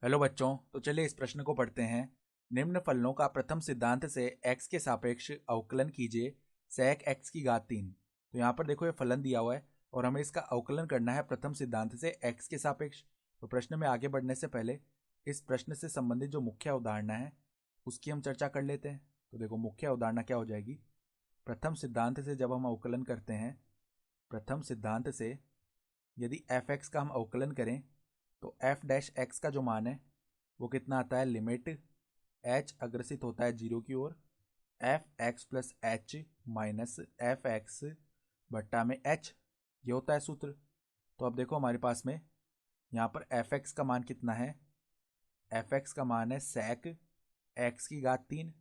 Hello बच्चों, तो चलिए इस प्रश्न को पढ़ते हैं। निम्न फलनों का प्रथम सिद्धांत से x के सापेक्ष अवकलन कीजिए sec x की घात 3। तो यहाँ पर देखो ये फलन दिया हुआ है और हमें इसका अवकलन करना है प्रथम सिद्धांत से x के सापेक्ष। तो प्रश्न में आगे बढ़ने से पहले इस प्रश्न से संबंधित जो मुख्य अवधारणा है उसकी हम चर्चा कर लेते हैं। तो देखो मुख्य अवधारणा क्या हो जाएगी। प्रथम सिद्धांत से जब हम अवकलन करते हैं, प्रथम सिद्धांत से यदि एफ एक्स का हम अवकलन करें तो एफ डैश एक्स का जो मान है वो कितना आता है, लिमिट एच अग्रसित होता है जीरो की ओर, F X plus H minus F X बट्टा में एच, ये होता है सूत्र। तो अब देखो हमारे पास में यहाँ पर एफ एक्स का मान कितना है, एफ एक्स का मान है sec एक्स की घात 3।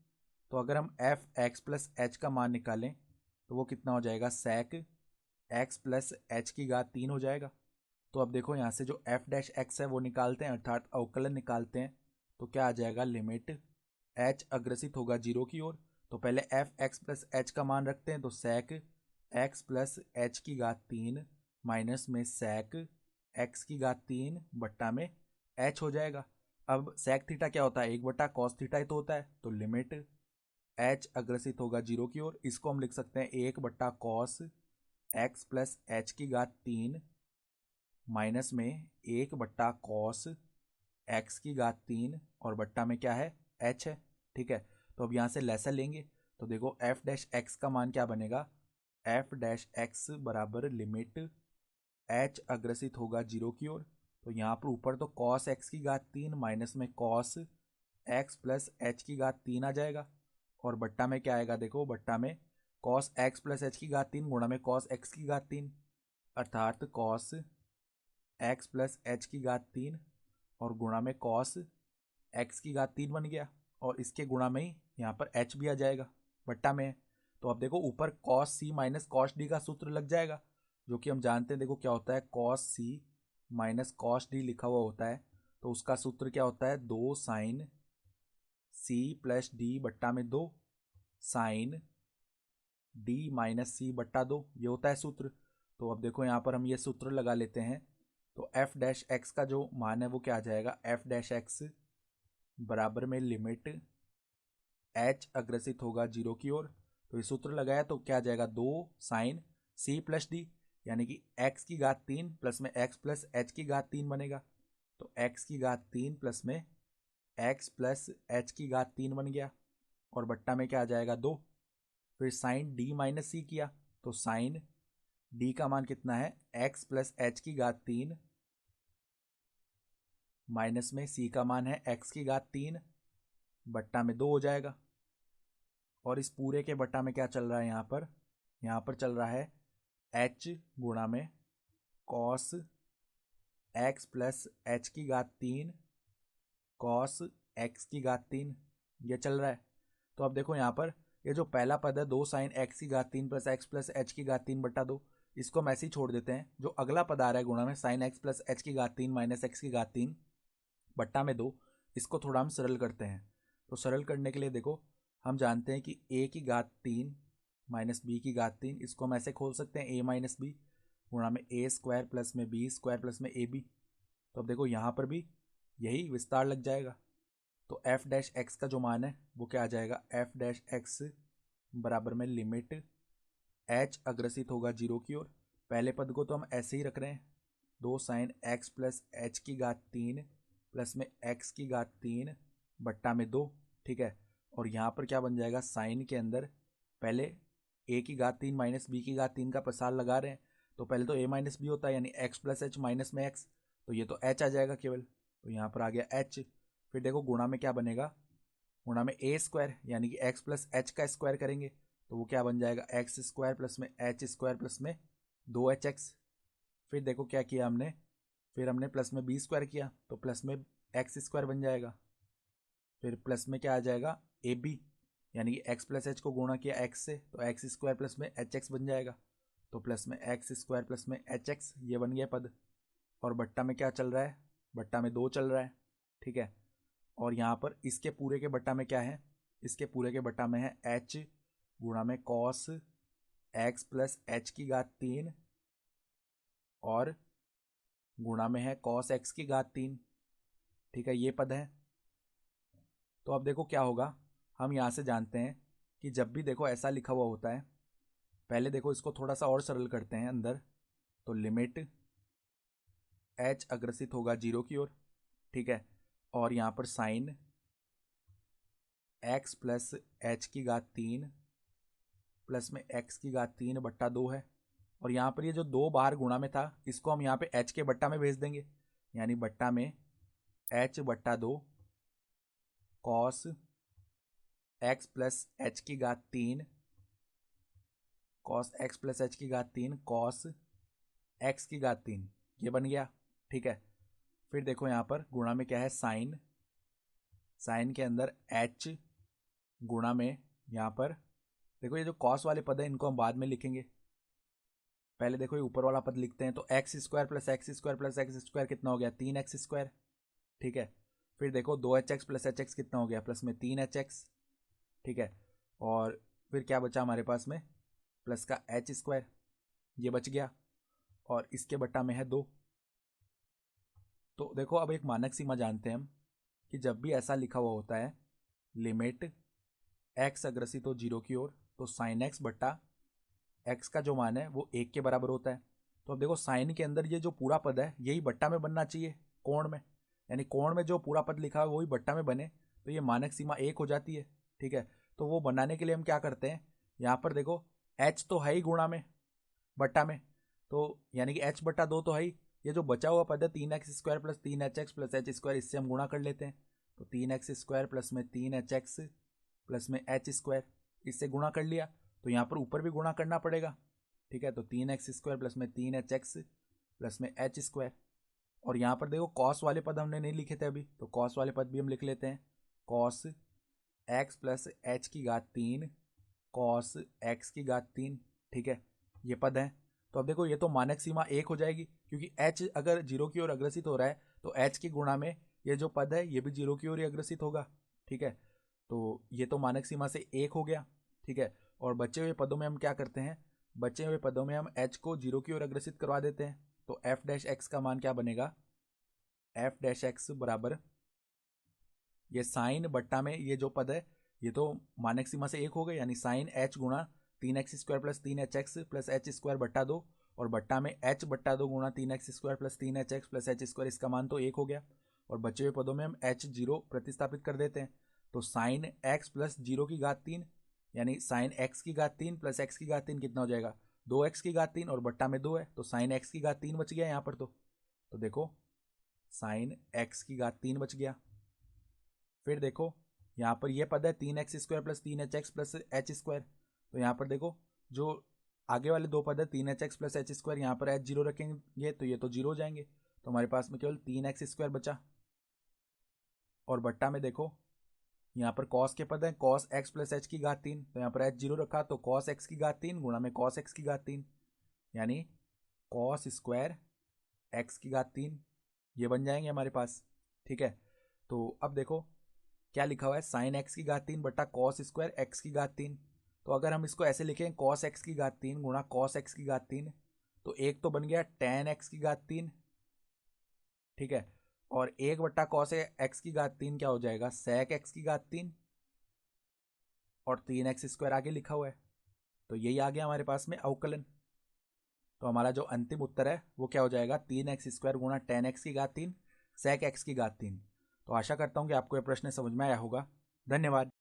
तो अगर हम एफ एक्स प्लस एच का मान निकालें तो वो कितना हो जाएगा, sec एक्स प्लस एच की घात 3 हो जाएगा। तो अब देखो यहाँ से जो एफ डैश एक्स है वो निकालते हैं, अर्थात अवकलन निकालते हैं। तो क्या आ जाएगा, लिमिट एच अग्रसित होगा जीरो की ओर। तो पहले एफ एक्स प्लस एच का मान रखते हैं, तो sec एक्स प्लस एच की घात 3 माइनस में sec एक्स की घात 3 बट्टा में एच हो जाएगा। अब sec थीटा क्या होता है, 1/cos थीटा ही तो होता है। तो लिमिट एच अग्रसित होगा जीरो की ओर, इसको हम लिख सकते हैं 1/cos एक्स प्लस एच की घात 3 माइनस में 1/cos एक्स की घात 3 और बट्टा में क्या है, एच है। ठीक है, तो अब यहाँ से लेसन लेंगे तो देखो एफ डैश एक्स का मान क्या बनेगा, एफ डैश एक्स बराबर लिमिट एच अग्रसित होगा जीरो की ओर। तो यहाँ पर ऊपर तो cos एक्स की घात 3 माइनस में cos एक्स प्लस एच की घात 3 आ जाएगा और बट्टा में क्या आएगा, देखो बट्टा में cos एक्स प्लस एच की घात 3 गुणा में cos एक्स की घात 3, अर्थात cos एक्स प्लस एच की घात 3 और गुणा में cos एक्स की घात 3 बन गया और इसके गुणा में ही यहाँ पर एच भी आ जाएगा, बट्टा में है। तो अब देखो ऊपर cos c minus cos d का सूत्र लग जाएगा, जो कि हम जानते हैं। देखो क्या होता है, cos c minus cos d लिखा हुआ होता है, तो उसका सूत्र क्या होता है, 2 साइन c प्लस डी बट्टा में 2 साइन d माइनस सी बट्टा 2, ये होता है सूत्र। तो अब देखो यहाँ पर हम ये सूत्र लगा लेते हैं। तो एफ डैश एक्स का जो मान है वो क्या आ जाएगा, एफ डैश एक्स बराबर में लिमिट एच अग्रसित होगा जीरो की ओर। तो ये सूत्र लगाया तो क्या आ जाएगा, 2 साइन सी प्लस डी, यानी कि एक्स की घात 3 प्लस में एक्स प्लस एच की घात 3 बनेगा। तो एक्स की घात 3 प्लस में एक्स प्लस एच की घात 3 बन गया और बट्टा में क्या आ जाएगा, 2। फिर साइन डी माइनस सी किया तो साइन डी का मान कितना है, एक्स प्लस एच की घात 3 माइनस में सी का मान है एक्स की घात 3 बट्टा में 2 हो जाएगा। और इस पूरे के बट्टा में क्या चल रहा है, यहाँ पर चल रहा है एच गुणा में कॉस एक्स प्लस एच की घात 3 कॉस एक्स की घात 3, ये चल रहा है। तो अब देखो यहाँ पर ये जो पहला पद है 2 साइन एक्स की घात 3 प्लस एच की घात 3 बट्टा 2, इसको हम ऐसे ही छोड़ देते हैं। जो अगला पद आ रहा है गुणा में साइन एक्स प्लस एच की घात 3 माइनस एक्स की घात 3 बट्टा में 2, इसको थोड़ा हम सरल करते हैं। तो सरल करने के लिए देखो हम जानते हैं कि a की घात 3 माइनस बी की घात 3, इसको हम ऐसे खोल सकते हैं a माइनस बी गुणा में ए स्क्वायर प्लस में बी स्क्वायर प्लस में ए बी। तो अब देखो यहाँ पर भी यही विस्तार लग जाएगा। तो एफ डैश एक्स का जो मान है वो क्या आ जाएगा, एफ डैश एक्स बराबर में लिमिट एच अग्रसित होगा जीरो की ओर। पहले पद को तो हम ऐसे ही रख रहे हैं, 2 साइन एक्स प्लस एच की घात 3 प्लस में एक्स की घात 3 बट्टा में 2। ठीक है, और यहाँ पर क्या बन जाएगा, साइन के अंदर पहले ए की घात 3 माइनस बी की घात 3 का प्रसार लगा रहे हैं। तो पहले तो ए माइनस बी होता है, यानी एक्स प्लस एच माइनस में एक्स, तो ये तो एच आ जाएगा केवल। तो यहाँ पर आ गया एच। फिर देखो गुणा में क्या बनेगा, गुणा में ए स्क्वायर यानी कि एक्स प्लस एच का स्क्वायर करेंगे तो वो क्या बन जाएगा, एक्स स्क्वायर प्लस में एच स्क्वायर प्लस में 2hx। फिर देखो क्या किया हमने, फिर हमने प्लस में बी स्क्वायर किया तो प्लस में एक्स स्क्वायर बन जाएगा। फिर प्लस में क्या आ जाएगा, ए बी, यानी कि एक्स प्लस एच को गुणा किया एक्स से तो एक्स स्क्वायर प्लस में एच एक्स बन जाएगा। तो प्लस में एक्स स्क्वायर प्लस में एच एक्स, ये बन गया पद। और बट्टा में क्या चल रहा है, बट्टा में 2 चल रहा है। ठीक है, और यहाँ पर इसके पूरे के बट्टा में क्या है, इसके पूरे के बट्टा में है एच गुणा में कॉस एक्स प्लस एच की घात 3 और गुणा में है कॉस एक्स की घात 3। ठीक है, ये पद है। तो अब देखो क्या होगा, हम यहाँ से जानते हैं कि जब भी देखो ऐसा लिखा हुआ होता है, पहले देखो इसको थोड़ा सा और सरल करते हैं अंदर। तो लिमिट h अग्रसित होगा 0 की ओर, ठीक है, और यहाँ पर साइन x प्लस h की घात 3 प्लस में x की घात 3 बट्टा 2 है। और यहाँ पर ये जो 2 बाहर गुणा में था, इसको हम यहाँ पे h के बट्टा में भेज देंगे, यानी बट्टा में h बट्टा 2 कॉस x प्लस h की घात 3 कॉस x प्लस h की घात 3 कॉस x की घात 3, ये बन गया, ठीक है। फिर देखो यहाँ पर गुणा में क्या है, साइन, साइन के अंदर h गुणा में यहाँ पर देखो ये जो कॉस वाले पद है इनको हम बाद में लिखेंगे, पहले देखो ये ऊपर वाला पद लिखते हैं। तो x square plus x square plus x square कितना हो गया, 3x², ठीक है। फिर देखो 2hx प्लस hx कितना हो गया, प्लस में 3hx, ठीक है। और फिर क्या बचा हमारे पास में, प्लस का h², ये बच गया, और इसके बट्टा में है 2। तो देखो अब एक मानक सीमा जानते हैं हम कि जब भी ऐसा लिखा हुआ होता है लिमिट x अग्रसित हो 0 की ओर, तो साइन x बट्टा x का जो मान है वो 1 के बराबर होता है। तो अब देखो साइन के अंदर ये जो पूरा पद है यही बट्टा में बनना चाहिए कोण में, यानी कोण में जो पूरा पद लिखा है वही बट्टा में बने, तो ये मानक सीमा 1 हो जाती है, ठीक है। तो वो बनाने के लिए हम क्या करते हैं, यहाँ पर देखो h तो है ही गुणा में बट्टा में, तो यानी कि h बट्टा 2 तो है ही, ये जो बचा हुआ पद है 3x² plus 3hx plus h², इससे हम गुणा कर लेते हैं। तो 3x² प्लस में 3hx प्लस में h², इससे गुणा कर लिया, तो यहाँ पर ऊपर भी गुणा करना पड़ेगा, ठीक है। तो 3x² प्लस में 3hx प्लस में h², और यहाँ पर देखो कॉस वाले पद हमने नहीं लिखे थे अभी, तो कॉस वाले पद भी हम लिख लेते हैं, कॉस x प्लस h की घात 3 कॉस x की घात 3, ठीक है, ये पद है। तो अब देखो ये तो मानक सीमा 1 हो जाएगी, क्योंकि h अगर 0 की ओर अग्रसित हो रहा है तो h की गुणा में ये जो पद है ये भी 0 की ओर ही अग्रसित होगा, ठीक है। तो ये तो मानक सीमा से 1 हो गया, ठीक है। और बचे हुए पदों में हम क्या करते हैं, बचे हुए पदों में हम h को 0 की ओर अग्रसित करवा देते हैं। तो f डैश x का मान क्या बनेगा, f डैश x बराबर ये साइन बट्टा में ये जो पद है ये तो मानक सीमा से 1 हो गए, यानी साइन h गुणा 3x² plus 3hx plus h² बट्टा 2, और बट्टा में h बट्टा 2 गुणा 3x² plus 3hx plus h², इसका मान तो 1 हो गया। और बचे हुए पदों में हम h0 प्रतिस्थापित कर देते हैं, तो साइन x प्लस 0 की घात 3, यानी साइन x की घात 3 प्लस x की घात 3 कितना हो जाएगा, 2x की घात 3, और बट्टा में 2 है, तो साइन x की घात 3 बच गया यहाँ पर। तो देखो साइन x की घात 3 बच गया। फिर देखो यहाँ पर ये पद है 3x² plus 3hx plus h², तो यहाँ पर देखो जो आगे वाले 2 पद है 3hx प्लस h², यहाँ पर h0 रखेंगे तो ये तो 0 हो जाएंगे, तो हमारे पास में केवल 3x² बचा। और बट्टा में देखो यहाँ पर कॉस के पद है, कॉस x प्लस h की घात 3, तो यहाँ पर h0 रखा तो कॉस x की घात 3 गुणा में कॉस x की घात 3, यानी कॉस स्क्वायर x की घात 3, ये बन जाएंगे हमारे पास, ठीक है। तो अब देखो क्या लिखा हुआ है, साइन x की घात 3 बट्टा कॉस स्क्वायर x की घात 3, तो अगर हम इसको ऐसे लिखें कॉस x की घात 3 गुणा कॉस x की घात 3, तो एक तो बन गया tan x की घात 3, ठीक है, और 1 बट्टा कॉस x की घात 3 क्या हो जाएगा, sec x की घात 3, और 3x² आगे लिखा हुआ है, तो यही आ गया हमारे पास में अवकलन। तो हमारा जो अंतिम उत्तर है वो क्या हो जाएगा, 3x² गुणा tan x की घात 3 sec x की घात 3। तो आशा करता हूँ कि आपको यह प्रश्न समझ में आया होगा। धन्यवाद।